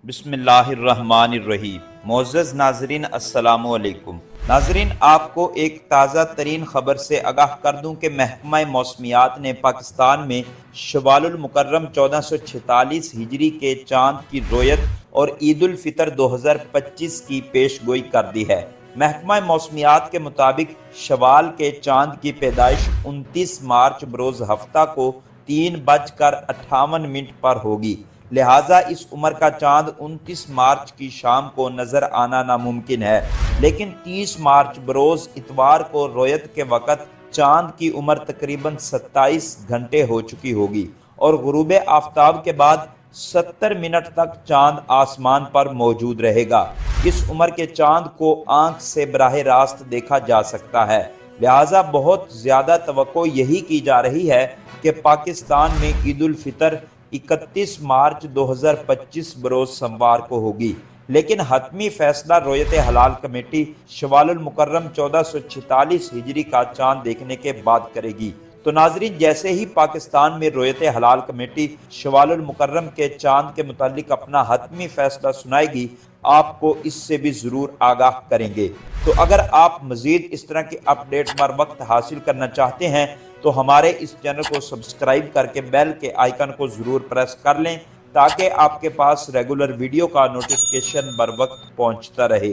بسم اللہ الرحمن الرحیم۔ معزز ناظرین السلام علیکم۔ ناظرین، آپ کو ایک تازہ ترین خبر سے آگاہ کر دوں کہ محکمہ موسمیات نے پاکستان میں شوال المکرم 1446 ہجری کے چاند کی رویت اور عید الفطر 2025 کی پیش گوئی کر دی ہے۔ محکمہ موسمیات کے مطابق شوال کے چاند کی پیدائش 29 مارچ بروز ہفتہ کو 3:58 پر ہوگی، لہٰذا اس عمر کا چاند 29 مارچ کی شام کو نظر آنا ناممکن ہے، لیکن 30 مارچ بروز اتوار کو رویت کے وقت چاند کی عمر تقریباً 27 گھنٹے ہو چکی ہوگی اور غروب آفتاب کے بعد 70 منٹ تک چاند آسمان پر موجود رہے گا۔ اس عمر کے چاند کو آنکھ سے براہ راست دیکھا جا سکتا ہے، لہٰذا بہت زیادہ توقع یہی کی جا رہی ہے کہ پاکستان میں عید الفطر 31 مارچ 2025 بروز سوموار کو ہوگی، لیکن حتمی فیصلہ رویت ہلال کمیٹی شوال المکرم 1446 ہجری کا چاند دیکھنے کے بعد کرے گی۔ تو ناظرین، جیسے ہی پاکستان میں رویت ہلال کمیٹی شوال المکرم کے چاند کے متعلق اپنا حتمی فیصلہ سنائے گی، آپ کو اس سے بھی ضرور آگاہ کریں گے۔ تو اگر آپ مزید اس طرح کی اپڈیٹ بر وقت حاصل کرنا چاہتے ہیں تو ہمارے اس چینل کو سبسکرائب کر کے بیل کے آئیکن کو ضرور پریس کر لیں تاکہ آپ کے پاس ریگولر ویڈیو کا نوٹیفیکیشن بر وقت پہنچتا رہے۔